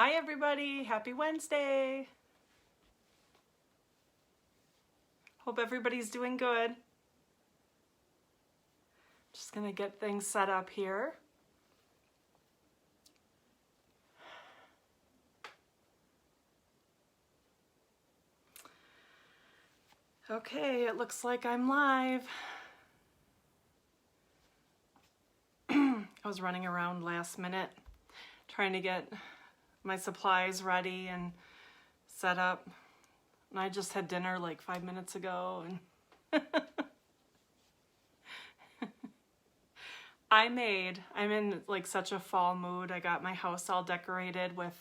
Hi everybody, happy Wednesday. Hope everybody's doing good. Just gonna get things set up here. Okay, it looks like I'm live. I was running around last minute trying to get my supplies ready and set up. And I just had dinner like 5 minutes ago and I'm in like such a fall mood. I got my house all decorated with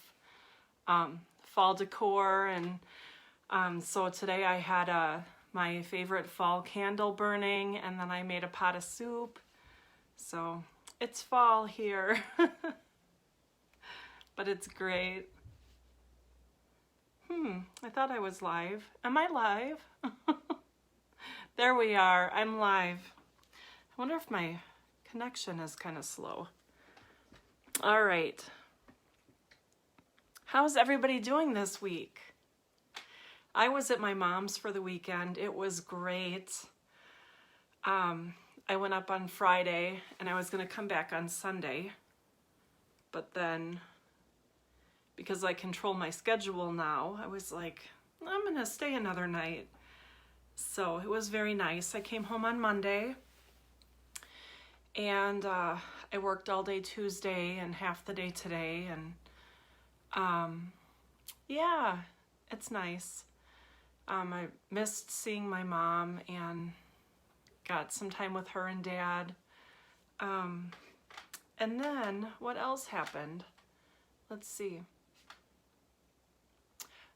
fall decor, and so today I had my favorite fall candle burning, and then I made a pot of soup. So it's fall here, but it's great. I thought I was live. Am I live? There we are, I'm live. I wonder if my connection is kind of slow. All right. How's everybody doing this week? I was at my mom's for the weekend. It was great. I went up on Friday and I was going to come back on Sunday. But then, because I control my schedule now, I was like, I'm going to stay another night. So it was very nice. I came home on Monday. And I worked all day Tuesday and half the day today, and yeah, it's nice. I missed seeing my mom and got some time with her and Dad. And then what else happened? Let's see.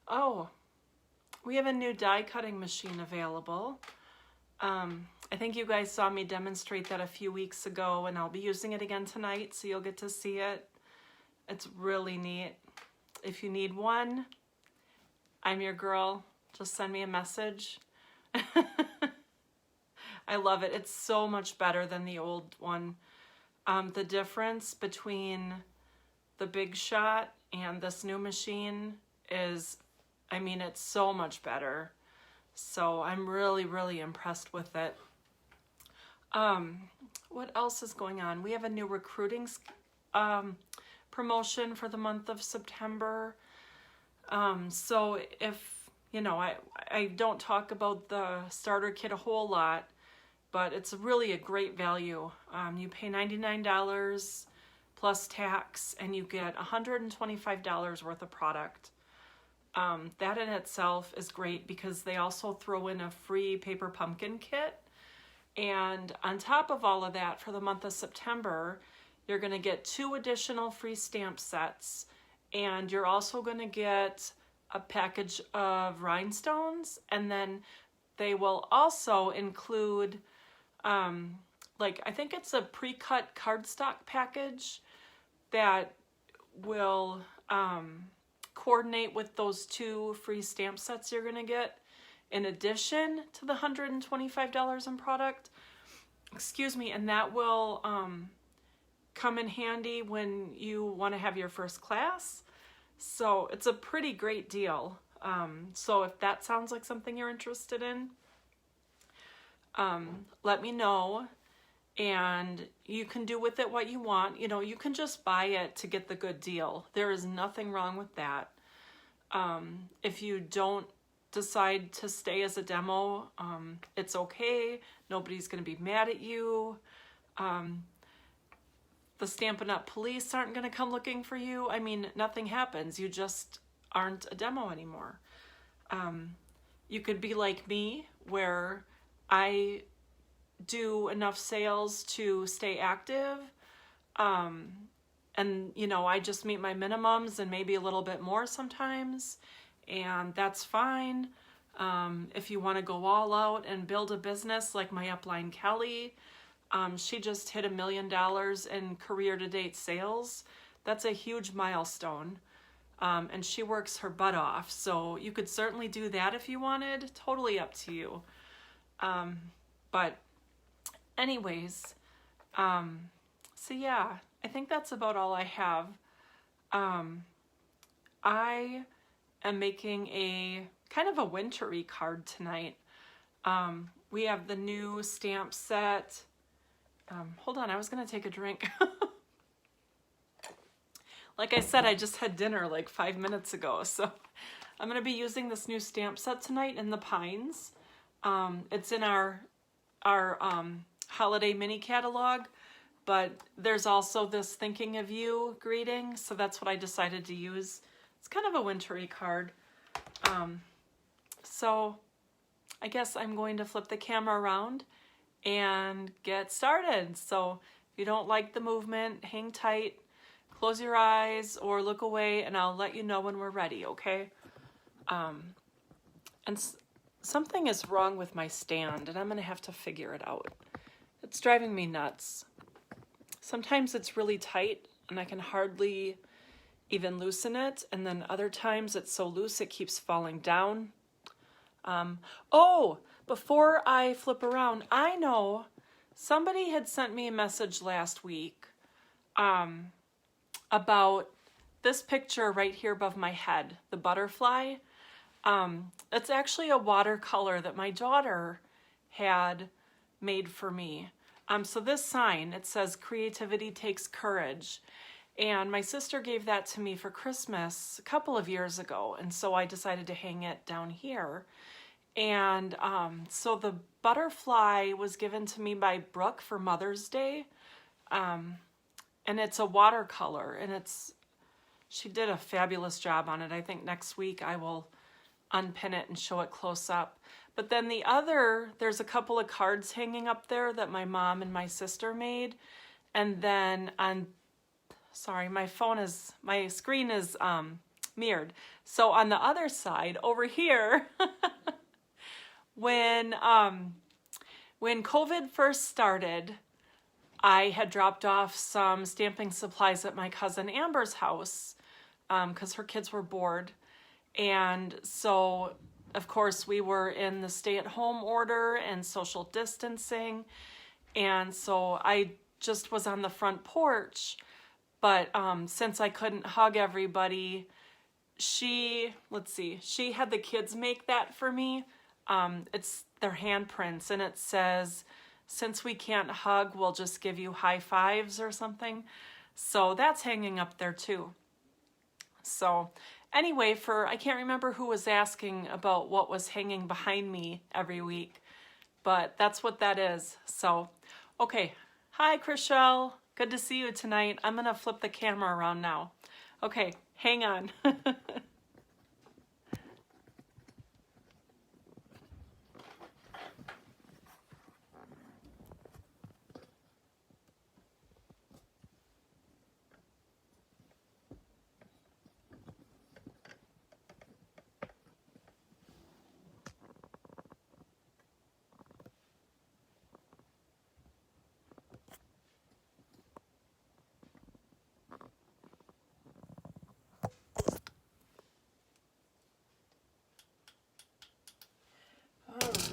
Oh, we have a new die cutting machine available. I think you guys saw me demonstrate that a few weeks ago, and I'll be using it again tonight, so you'll get to see it. It's really neat. If you need one, I'm your girl. Just send me a message. I love it. It's so much better than the old one. The difference between the Big Shot and this new machine is, it's so much better. So I'm really, really impressed with it. What else is going on? We have a new recruiting promotion for the month of September. So if, I don't talk about the starter kit a whole lot, but it's really a great value. You pay $99 plus tax and you get $125 worth of product. That in itself is great because they also throw in a free paper pumpkin kit. And on top of all of that, for the month of September, you're going to get 2 additional free stamp sets. And you're also going to get a package of rhinestones. And then they will also include, I think it's a pre-cut cardstock package that will coordinate with those 2 free stamp sets you're going to get, in addition to the $125 in product. Excuse me, and that will come in handy when you want to have your first class. So it's a pretty great deal. So if that sounds like something you're interested in, let me know. And you can do with it what you want. You can just buy it to get the good deal. There is nothing wrong with that. If you don't decide to stay as a demo, it's okay. Nobody's going to be mad at you. The Stampin' Up! Police aren't going to come looking for you. Nothing happens. You just aren't a demo anymore. You could be like me, where I do enough sales to stay active. And, I just meet my minimums and maybe a little bit more sometimes. And that's fine. If you want to go all out and build a business like my upline Kelly, she just hit $1 million in career-to-date sales. That's a huge milestone. And she works her butt off. So you could certainly do that if you wanted. Totally up to you. But anyways, so yeah, I think that's about all I have. I am making a kind of a wintry card tonight. We have the new stamp set. Hold on, I was gonna take a drink. Like I said, I just had dinner like 5 minutes ago, so I'm gonna be using this new stamp set tonight in the Pines. It's in our holiday mini catalog, but there's also this Thinking of You greeting, so that's what I decided to use. It's kind of a wintry card. So I guess I'm going to flip the camera around and get started. So if you don't like the movement, hang tight, close your eyes or look away, and I'll let you know when we're ready, okay? Something is wrong with my stand, and I'm gonna have to figure it out. It's driving me nuts. Sometimes it's really tight and I can hardly even loosen it, and then other times it's so loose it keeps falling down. Oh, before I flip around, I know somebody had sent me a message last week about this picture right here above my head, the butterfly. It's actually a watercolor that my daughter had made for me. So this sign, it says, "Creativity takes courage." And my sister gave that to me for Christmas a couple of years ago. And so I decided to hang it down here. And so the butterfly was given to me by Brooke for Mother's Day. And it's a watercolor, and she did a fabulous job on it. I think next week I will unpin it and show it close up. But then there's a couple of cards hanging up there that my mom and my sister made. And then sorry, my screen is mirrored. So on the other side over here, when COVID first started, I had dropped off some stamping supplies at my cousin Amber's house because her kids were bored. And so, of course, we were in the stay-at-home order and social distancing. And so I just was on the front porch. But since I couldn't hug everybody, she had the kids make that for me. It's their handprints, and it says, "Since we can't hug, we'll just give you high fives," or something. So that's hanging up there too. So anyway, I can't remember who was asking about what was hanging behind me every week, but that's what that is. So, okay. Hi, Chriselle. Good to see you tonight. I'm gonna flip the camera around now. Okay, hang on.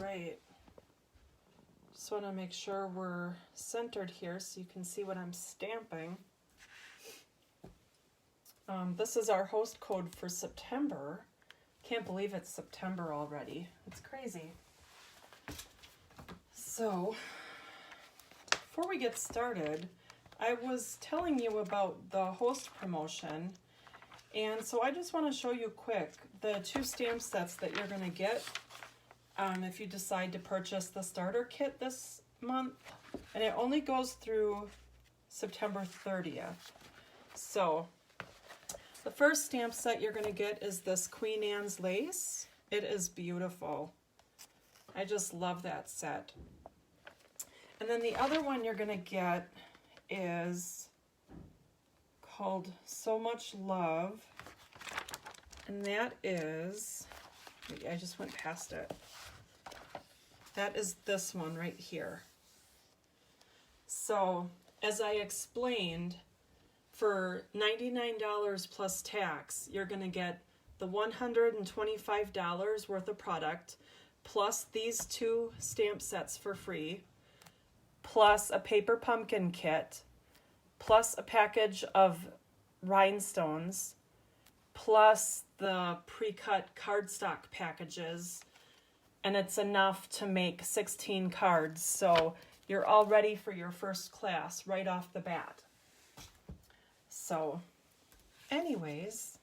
Right. Just want to make sure we're centered here so you can see what I'm stamping. This is our host code for September. Can't believe it's September already. It's crazy. So, before we get started, I was telling you about the host promotion. And so I just want to show you quick the 2 stamp sets that you're going to get if you decide to purchase the starter kit this month, and it only goes through September 30th. So the first stamp set you're going to get is this Queen Anne's lace. It is beautiful. I just love that set. And then the other one you're going to get is called So Much Love, and that is, I just went past it. That is this one right here. So, as I explained, for $99 plus tax, you're going to get the $125 worth of product, plus these 2 stamp sets for free, plus a paper pumpkin kit, plus a package of rhinestones, plus the pre-cut cardstock packages, and it's enough to make 16 cards. So you're all ready for your first class right off the bat. So anyways,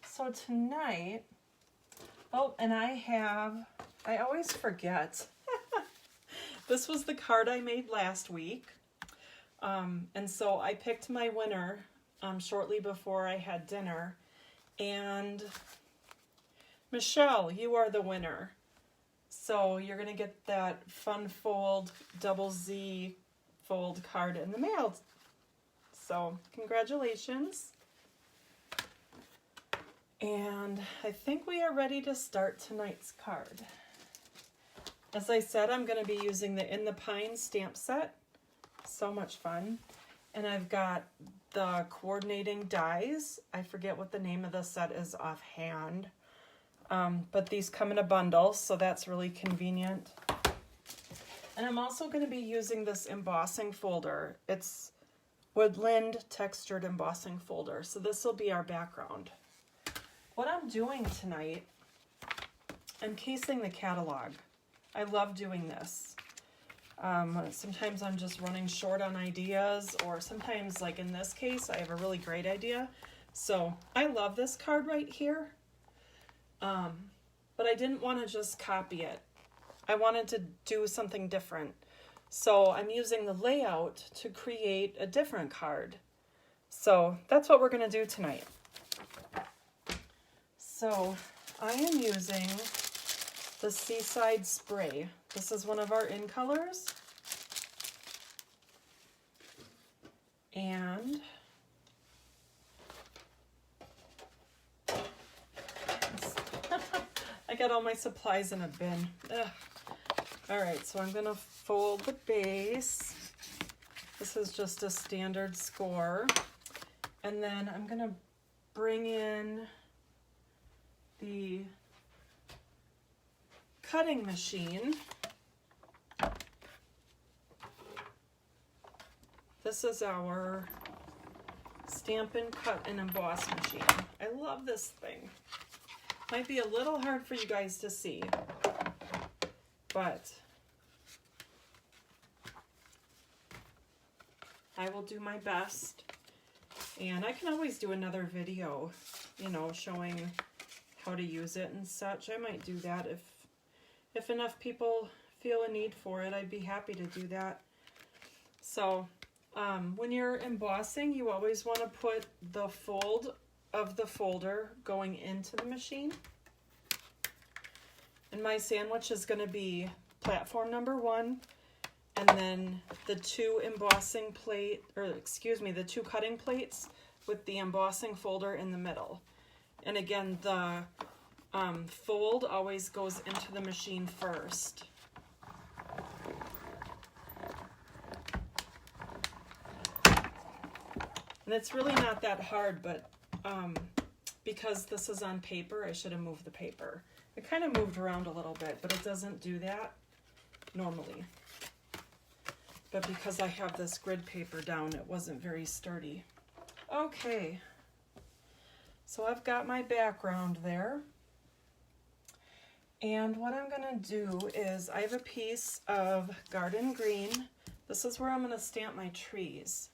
so tonight, oh, and I always forget. This was the card I made last week. And so I picked my winner shortly before I had dinner. And Michelle, you are the winner. So you're going to get that Fun Fold Double Z fold card in the mail. So congratulations. And I think we are ready to start tonight's card. As I said, I'm going to be using the In the Pine stamp set. So much fun. And I've got the coordinating dies. I forget what the name of the set is offhand. But these come in a bundle, so that's really convenient. And I'm also going to be using this embossing folder. It's Woodland textured embossing folder. So this will be our background. What I'm doing tonight, I'm casing the catalog. I love doing this. Sometimes I'm just running short on ideas, or sometimes, like in this case, I have a really great idea. So I love this card right here. But I didn't want to just copy it. I wanted to do something different. So I'm using the layout to create a different card. So that's what we're going to do tonight. So I am using the Seaside Spray. This is one of our in colors. And I got all my supplies in a bin. Ugh. All right, so I'm gonna fold the base. This is just a standard score. And then I'm gonna bring in the cutting machine. This is our Stamp and Cut and Emboss machine. I love this thing. Might be a little hard for you guys to see, but I will do my best. And I can always do another video, you know, showing how to use it and such. I might do that if enough people feel a need for it. I'd be happy to do that. So when you're embossing, you always want to put the fold of the folder going into the machine. And my sandwich is going to be platform number 1, and then the two cutting plates with the embossing folder in the middle. And again, the fold always goes into the machine first. And it's really not that hard, but because this is on paper, I should have moved the paper. It kind of moved around a little bit, but it doesn't do that normally. But because I have this grid paper down, it wasn't very sturdy. Okay, so I've got my background there. And what I'm gonna do is I have a piece of garden green. This is where I'm gonna stamp my trees.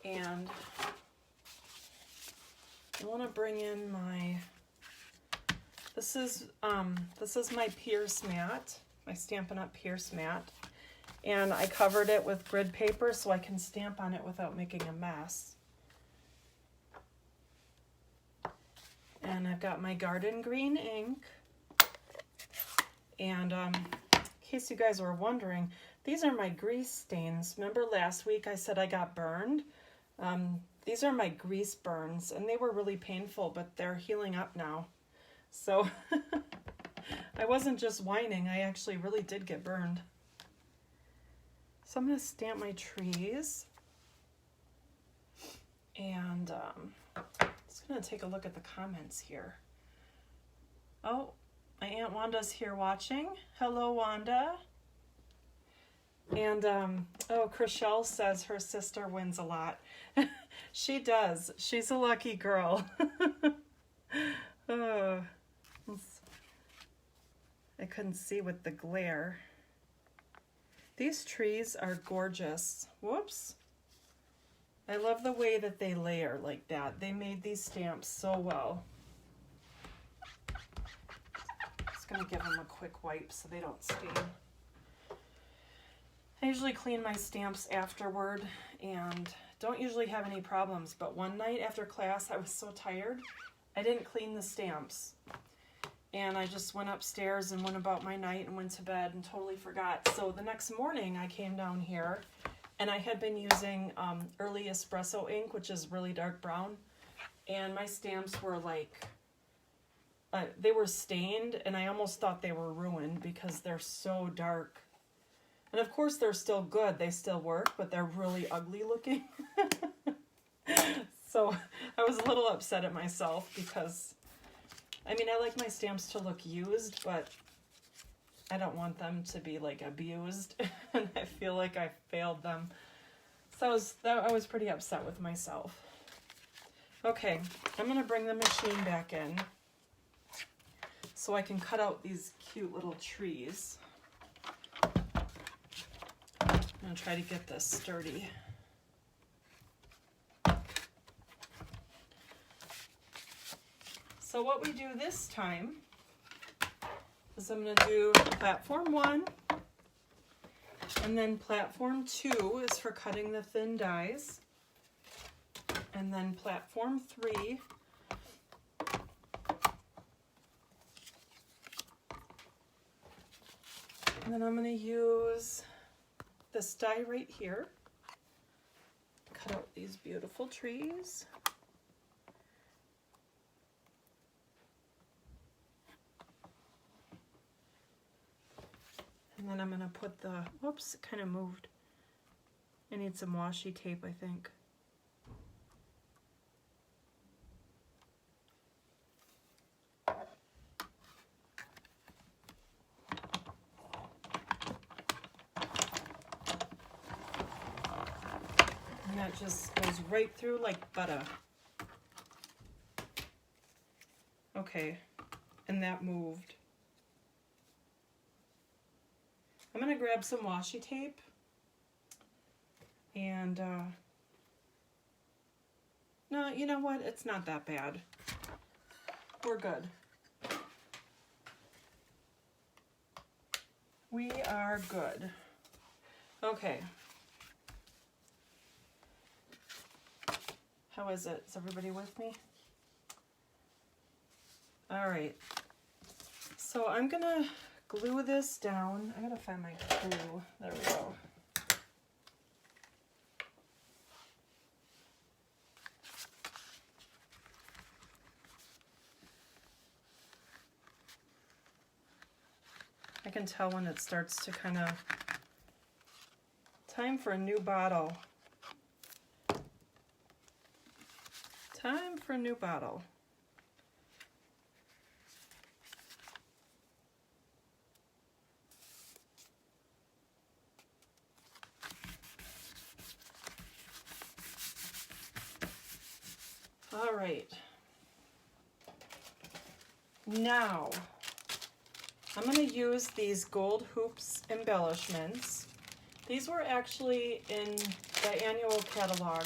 And I want to bring in this is my Pierce mat, my Stampin' Up! Pierce mat. And I covered it with grid paper so I can stamp on it without making a mess. And I've got my garden green ink. And in case you guys were wondering, these are my grease stains. Remember last week I said I got burned? These are my grease burns, and they were really painful, but they're healing up now. So I wasn't just whining, I actually really did get burned. So I'm going to stamp my trees. And just going to take a look at the comments here. Oh, my Aunt Wanda's here watching. Hello, Wanda. And, oh, Chriselle says her sister wins a lot. She does. She's a lucky girl. Oh, I couldn't see with the glare. These trees are gorgeous. Whoops. I love the way that they layer like that. They made these stamps so well. Just gonna give them a quick wipe so they don't stain. I usually clean my stamps afterward and don't usually have any problems, but one night after class I was so tired I didn't clean the stamps. And I just went upstairs and went about my night and went to bed and totally forgot. So the next morning I came down here and I had been using early espresso ink, which is really dark brown. And my stamps were like, they were stained and I almost thought they were ruined because they're so dark. And of course they're still good, they still work, but they're really ugly looking. So I was a little upset at myself because, I mean, I like my stamps to look used, but I don't want them to be like abused. And I feel like I failed them. So I was pretty upset with myself. Okay, I'm gonna bring the machine back in so I can cut out these cute little trees. I'm gonna try to get this sturdy. So what we do this time is I'm going to do platform 1, and then platform 2 is for cutting the thin dies, and then platform 3 and then I'm going to use this die right here to cut out these beautiful trees. And then I'm going to put the, whoops, it kind of moved. I need some washi tape, I think. And that just goes right through like butter. Okay, and that moved. I'm going to grab some washi tape and, no, you know what? It's not that bad. We're good. We are good. Okay. How is it? Is everybody with me? All right. So I'm going to glue this down. I gotta find my glue. There we go. I can tell when it starts to kind of, time for a new bottle. Time for a new bottle. All right, now I'm going to use these gold hoops embellishments. These were actually in the annual catalog.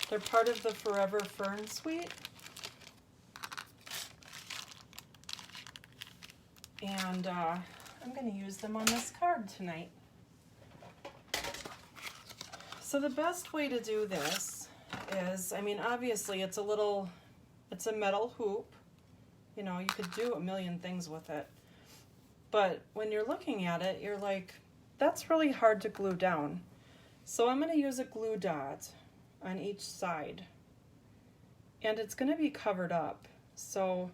They're part of the Forever Fern Suite. And I'm going to use them on this card tonight. So the best way to do this is, I mean, obviously it's a metal hoop. You know, you could do a million things with it. But when you're looking at it, you're like, that's really hard to glue down. So I'm going to use a glue dot on each side. And it's going to be covered up. So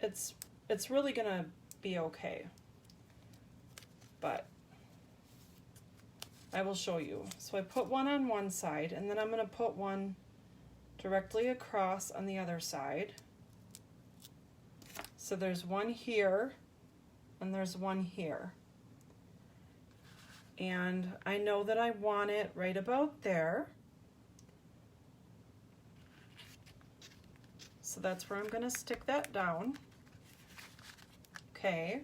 it's really going to be okay. But I will show you. So I put one on one side, and then I'm going to put one directly across on the other side. So there's one here, and there's one here. And I know that I want it right about there. So that's where I'm going to stick that down. Okay.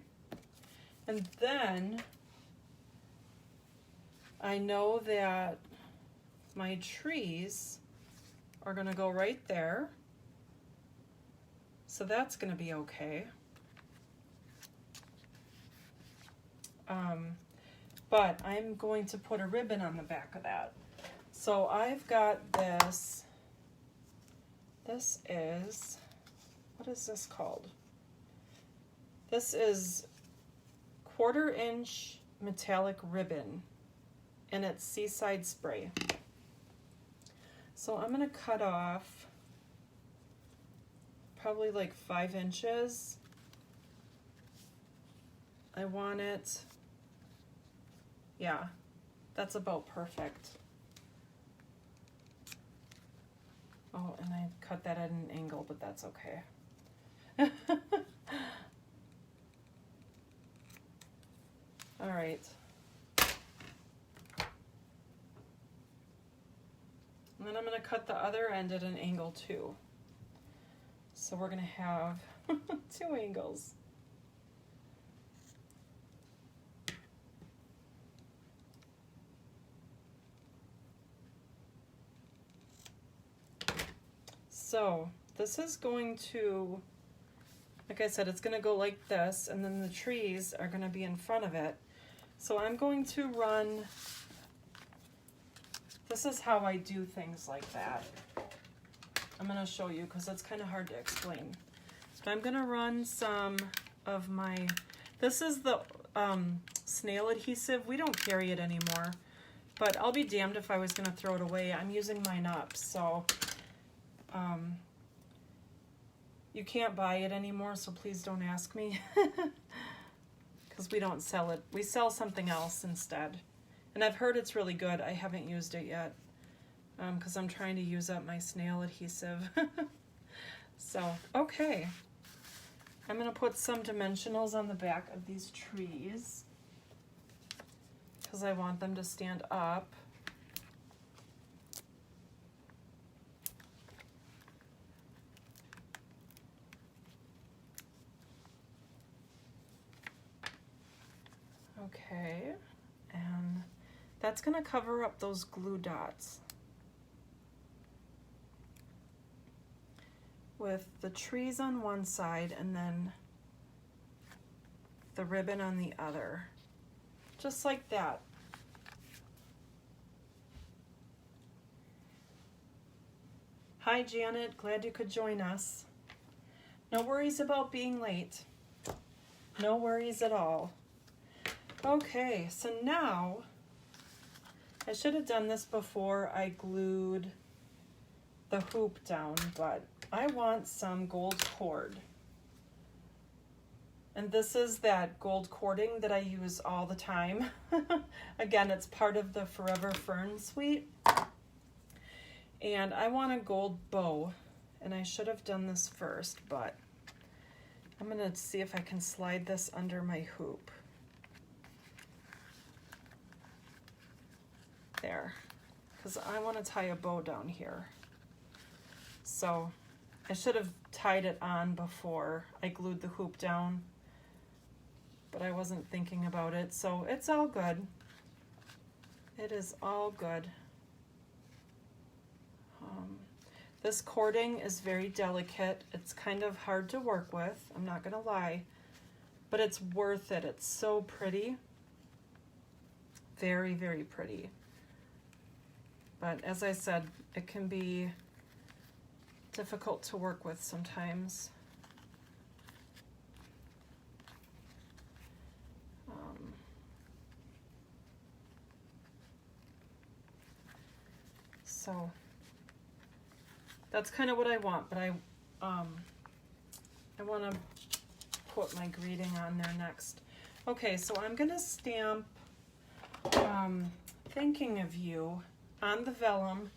And then I know that my trees are going to go right there. So that's going to be okay. But I'm going to put a ribbon on the back of that. So I've got this. This is, what is this called? This is 1/4 inch metallic ribbon, and it's Seaside Spray. So I'm going to cut off probably like 5 inches. I want it, yeah, that's about perfect. Oh, and I cut that at an angle, but that's okay. All right. And then I'm going to cut the other end at an angle too. So we're going to have 2 angles. So this is going to, like I said, it's going to go like this, and then the trees are going to be in front of it. So I'm going to run, this is how I do things like that. I'm going to show you because it's kind of hard to explain. So I'm going to run some of my, this is the snail adhesive. We don't carry it anymore, but I'll be damned if I was going to throw it away. I'm using mine up, so you can't buy it anymore, so please don't ask me. Because we don't sell it. We sell something else instead. And I've heard it's really good. I haven't used it yet because I'm trying to use up my snail adhesive. So, okay. I'm going to put some dimensionals on the back of these trees because I want them to stand up. Okay, and that's going to cover up those glue dots with the trees on one side and then the ribbon on the other, just like that. Hi Janet, glad you could join us. No worries about being late. No worries at all. Okay, so now, I should have done this before I glued the hoop down, but I want some gold cord. And this is that gold cording that I use all the time. Again, it's part of the Forever Fern suite. And I want a gold bow, and I should have done this first, but I'm gonna see if I can slide this under my hoop. There, because I want to tie a bow down here. So I should have tied it on before I glued the hoop down, but I wasn't thinking about it, so it's all good. It is all good. This cording is very delicate. It's kind of hard to work with, I'm not gonna lie, but it's worth it. It's so pretty. Very, very pretty. But as I said, it can be difficult to work with sometimes. So that's kind of what I want, but I want to put my greeting on there next. Okay, so I'm going to stamp Thinking of You on the vellum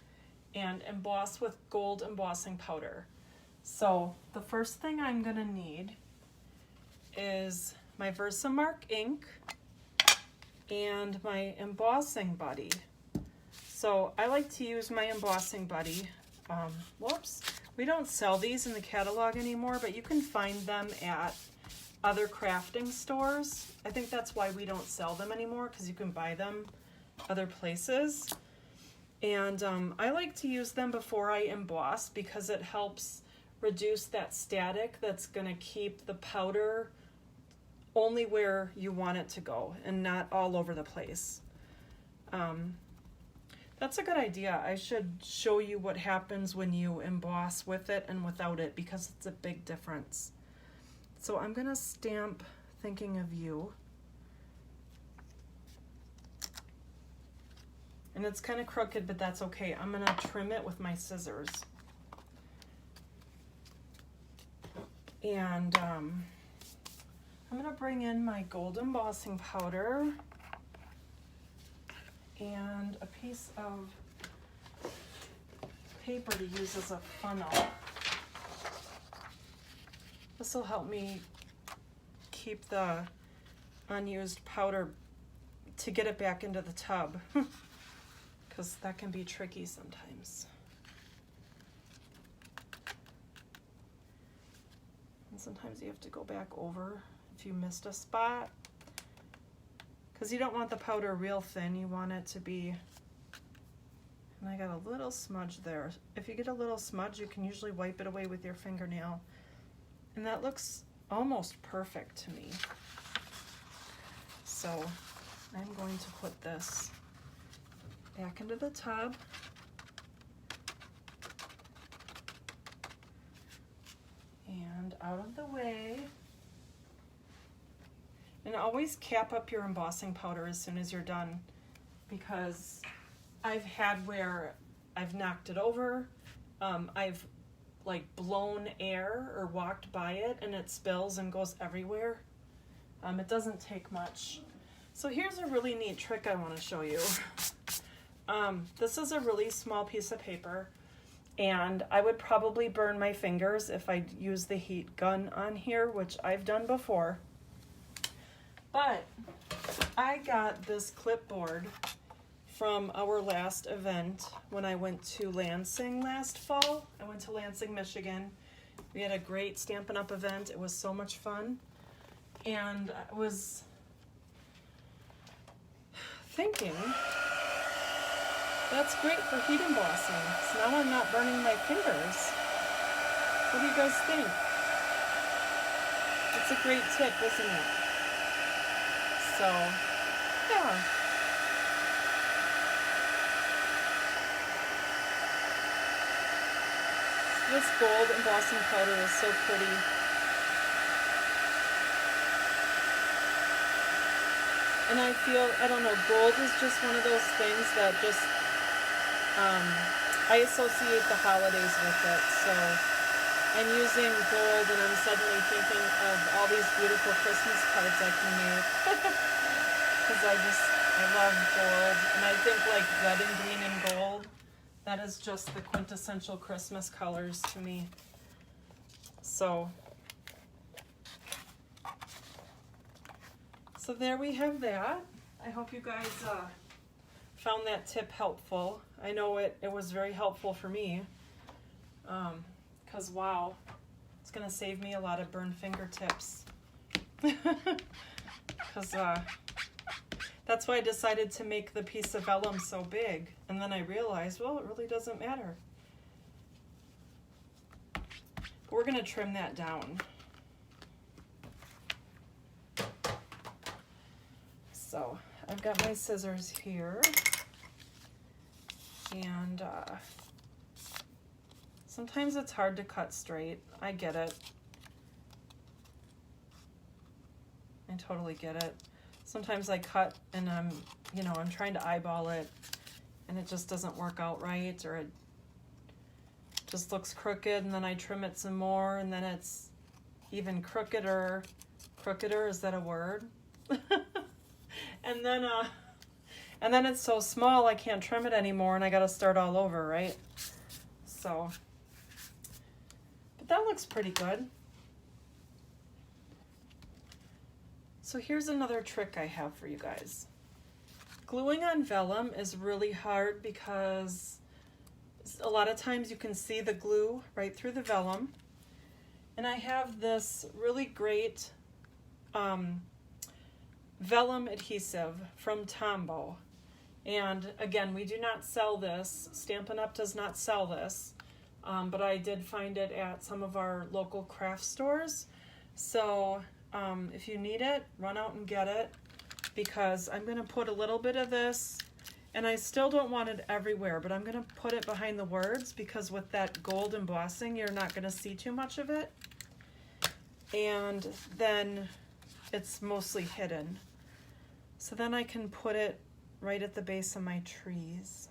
and emboss with gold embossing powder. So the first thing I'm going to need is my Versamark ink and my embossing buddy. So I like to use my embossing buddy. Whoops, we don't sell these in the catalog anymore, but you can find them at other crafting stores. I think that's why we don't sell them anymore, because you can buy them other places. And I like to use them before I emboss because it helps reduce that static that's going to keep the powder only where you want it to go and not all over the place. That's a good idea. I should show you what happens when you emboss with it and without it, because it's a big difference. So I'm going to stamp Thinking of You. And it's kind of crooked, but that's okay. I'm going to trim it with my scissors. And I'm going to bring in my gold embossing powder and a piece of paper to use as a funnel. This will help me keep the unused powder to get it back into the tub, because that can be tricky sometimes. And sometimes you have to go back over if you missed a spot, because you don't want the powder real thin. You want it to be, and I got a little smudge there. If you get a little smudge, you can usually wipe it away with your fingernail. And that looks almost perfect to me. So I'm going to put this back into the tub. And out of the way. And always cap up your embossing powder as soon as you're done, because I've had where I've knocked it over, I've like blown air or walked by it and it spills and goes everywhere. It doesn't take much. So here's a really neat trick I want to show you. This is a really small piece of paper, and I would probably burn my fingers if I use the heat gun on here, which I've done before. But I got this clipboard from our last event when I went to Lansing last fall. I went to Lansing, Michigan. We had a great Stampin' Up! Event. It was so much fun. And I was thinking, that's great for heat embossing. So now I'm not burning my fingers. What do you guys think? It's a great tip, isn't it? So, yeah. This gold embossing powder is so pretty. And I feel, I don't know, gold is just one of those things that just, I associate the holidays with it. So I'm using gold and I'm suddenly thinking of all these beautiful Christmas cards I can make. Because I love gold. And I think like red and green and gold, that is just the quintessential Christmas colors to me. So there we have that. I hope you guys found that tip helpful. I know it was very helpful for me. Because wow, it's going to save me a lot of burned fingertips. Because that's why I decided to make the piece of vellum so big. And then I realized, well, it really doesn't matter. But we're going to trim that down. So I've got my scissors here. And sometimes it's hard to cut straight. I get it. I totally get it. Sometimes I cut and I'm trying to eyeball it and it just doesn't work out right, or it just looks crooked, and then I trim it some more and then it's even crookeder. Crookeder, is that a word? And then it's so small I can't trim it anymore and I gotta start all over, right? So, but that looks pretty good. So here's another trick I have for you guys. Gluing on vellum is really hard because a lot of times you can see the glue right through the vellum. And I have this really great vellum adhesive from Tombow. And again, we do not sell this. Stampin' Up! Does not sell this. But I did find it at some of our local craft stores. So if you need it, run out and get it, because I'm going to put a little bit of this, and I still don't want it everywhere, but I'm going to put it behind the words because with that gold embossing, you're not going to see too much of it. And then it's mostly hidden. So then I can put it right at the base of my trees.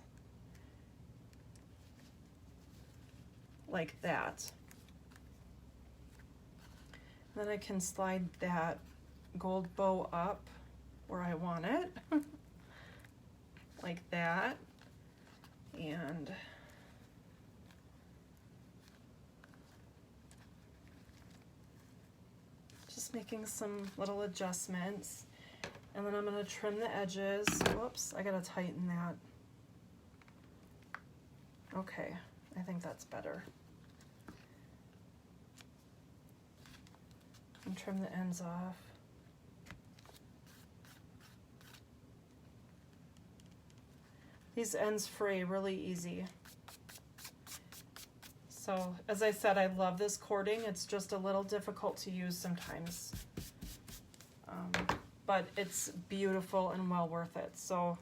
Like that. Then I can slide that gold bow up where I want it. Like that. And just making some little adjustments. And then I'm going to trim the edges. Whoops, I got to tighten that. Okay, I think that's better. And trim the ends off. These ends fray really easy. So, as I said, I love this cording. It's just a little difficult to use sometimes. But it's beautiful and well worth it. So,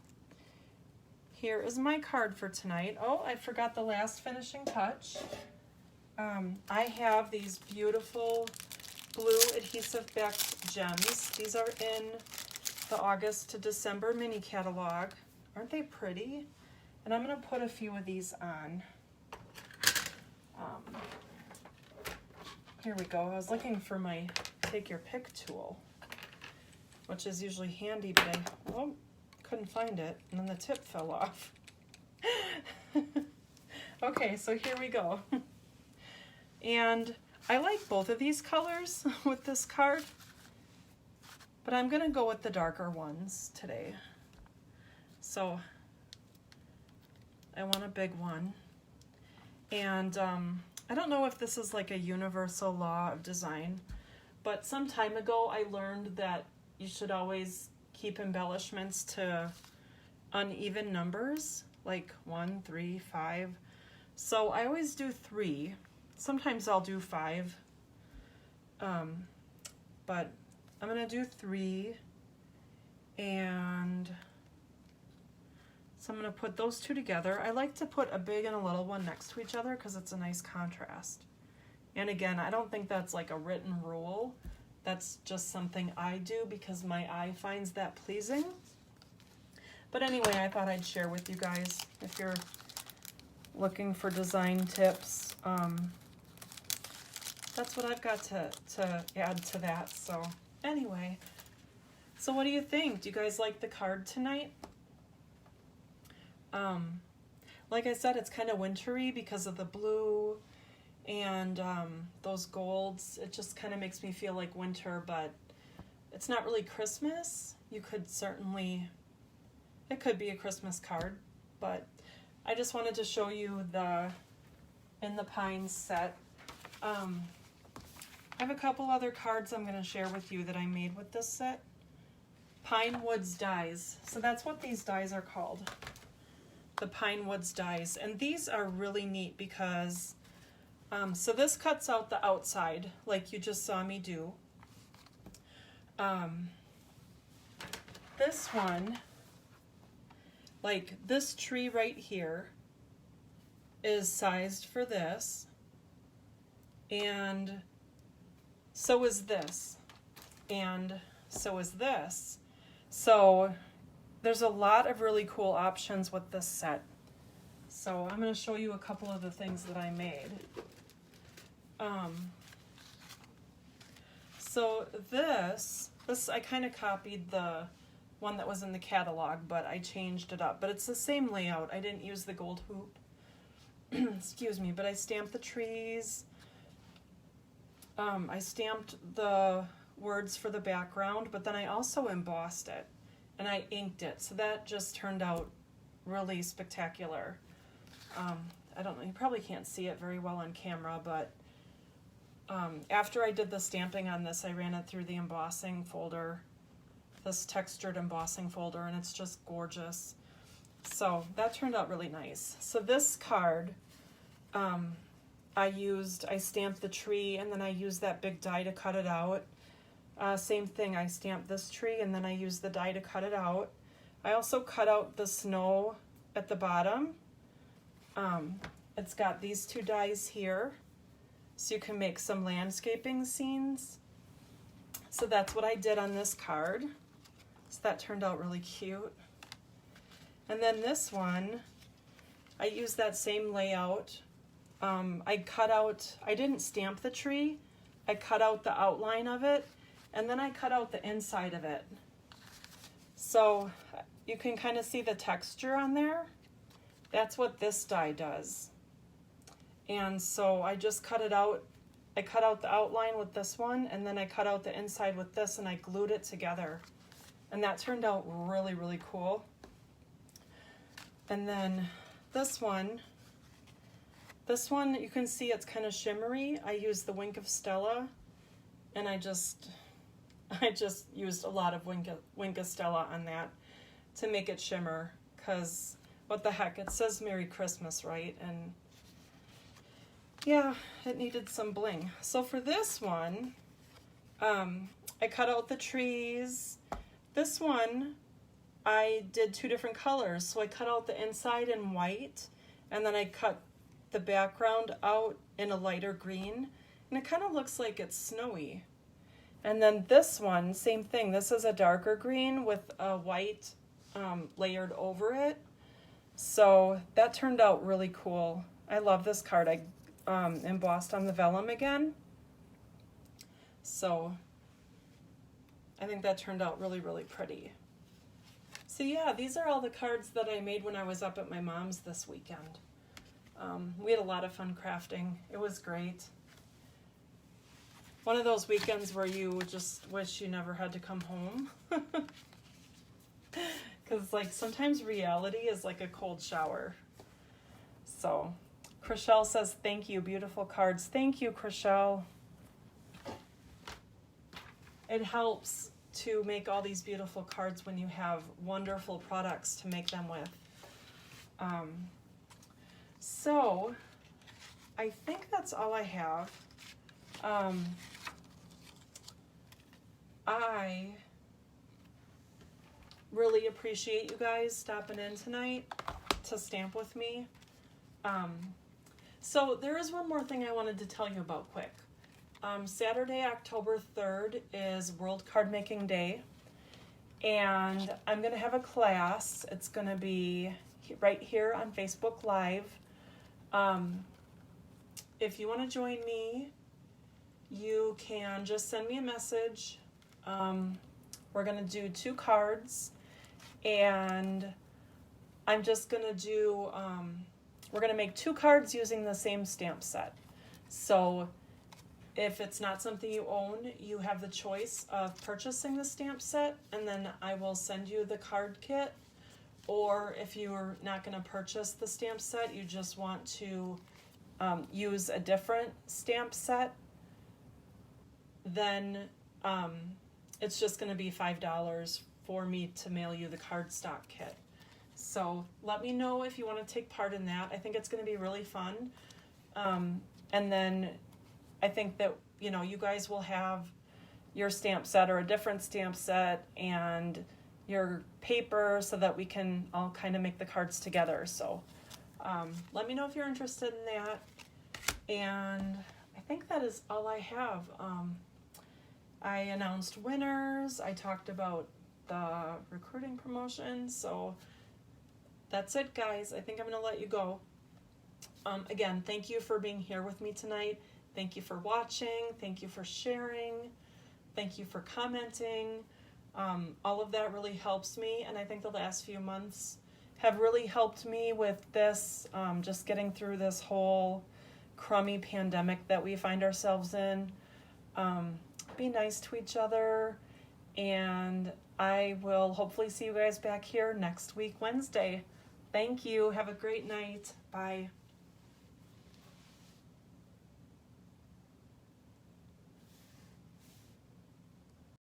here is my card for tonight. Oh, I forgot the last finishing touch. I have these beautiful blue adhesive backed gems. These are in the August to December mini catalog. Aren't they pretty? And I'm going to put a few of these on. Here we go. I was looking for my take your pick tool, which is usually handy, but I couldn't find it, and then the tip fell off. Okay, so here we go. And I like both of these colors with this card, but I'm going to go with the darker ones today. So I want a big one. And I don't know if this is like a universal law of design, but some time ago I learned that you should always keep embellishments to uneven numbers, like 1, 3, 5. So I always do 3. Sometimes I'll do 5. But I'm going to do 3. And so I'm going to put those two together. I like to put a big and a little one next to each other because it's a nice contrast. And again, I don't think that's like a written rule. That's just something I do because my eye finds that pleasing. But anyway, I thought I'd share with you guys if you're looking for design tips. That's what I've got to add to that. So anyway, so what do you think? Do you guys like the card tonight? Like I said, it's kind of wintry because of the blue and those golds. It just kind of makes me feel like winter, but it's not really Christmas. You could certainly, it could be a Christmas card, but I just wanted to show you the In the Pines set. I have a couple other cards I'm going to share with you that I made with this set. Pine Woods dies. So that's what these dies are called. The Pine Woods dies. And these are really neat because, so this cuts out the outside like you just saw me do. This one, like this tree right here, is sized for this. And so is this. And so is this. So there's a lot of really cool options with this set. So I'm going to show you a couple of the things that I made. So this I kind of copied the one that was in the catalog, but I changed it up. But it's the same layout. I didn't use the gold hoop. Excuse me, but I stamped the trees. I stamped the words for the background, but then I also embossed it and I inked it. So that just turned out really spectacular. I don't know, you probably can't see it very well on camera, but after I did the stamping on this, I ran it through the embossing folder, this textured embossing folder, and it's just gorgeous. So that turned out really nice. So this card, I stamped the tree, and then I used that big die to cut it out. Same thing, I stamped this tree, and then I used the die to cut it out. I also cut out the snow at the bottom. It's got these two dies here, so you can make some landscaping scenes. So that's what I did on this card. So that turned out really cute. And then this one, I used that same layout. I didn't stamp the tree, I cut out the outline of it, and then I cut out the inside of it. So you can kind of see the texture on there. That's what this die does. And so I just cut it out. I cut out the outline with this one, and then I cut out the inside with this, and I glued it together. And that turned out really, really cool. And then this one you can see it's kind of shimmery. I used the Wink of Stella, and I just used a lot of Wink of Stella on that to make it shimmer, because what the heck, it says Merry Christmas, right? And yeah, it needed some bling. So for this one, I cut out the trees. This one, I did two different colors. So I cut out the inside in white, and then I cut the background out in a lighter green, and it kind of looks like it's snowy. And then this one, same thing. This is a darker green with a white layered over it. So that turned out really cool. I love this card. I embossed on the vellum again. So I think that turned out really, really pretty. So yeah, these are all the cards that I made when I was up at my mom's this weekend. We had a lot of fun crafting. It was great. One of those weekends where you just wish you never had to come home. Because like sometimes reality is like a cold shower. So Chriselle says, thank you, beautiful cards. Thank you, Chriselle. It helps to make all these beautiful cards when you have wonderful products to make them with. So I think that's all I have. I really appreciate you guys stopping in tonight to stamp with me. So there is one more thing I wanted to tell you about quick. Saturday, October 3rd is World Card Making Day, and I'm going to have a class. It's going to be right here on Facebook Live. If you want to join me, you can just send me a message. We're going to do 2 cards, and I'm just going to do, we're going to make 2 cards using the same stamp set. So if it's not something you own, you have the choice of purchasing the stamp set, and then I will send you the card kit. Or if you're not going to purchase the stamp set, you just want to use a different stamp set, then it's just going to be $5 for me to mail you the cardstock kit. So let me know if you want to take part in that. I think it's going to be really fun. And then I think that, you know, you guys will have your stamp set or a different stamp set and your paper so that we can all kind of make the cards together. So let me know if you're interested in that. And I think that is all I have. I announced winners. I talked about the recruiting promotion. So that's it, guys. I think I'm going to let you go. Again, thank you for being here with me tonight. Thank you for watching. Thank you for sharing. Thank you for commenting. All of that really helps me, and I think the last few months have really helped me with this, just getting through this whole crummy pandemic that we find ourselves in. be nice to each other, and I will hopefully see you guys back here next week, Wednesday. Thank you. Have a great night. Bye.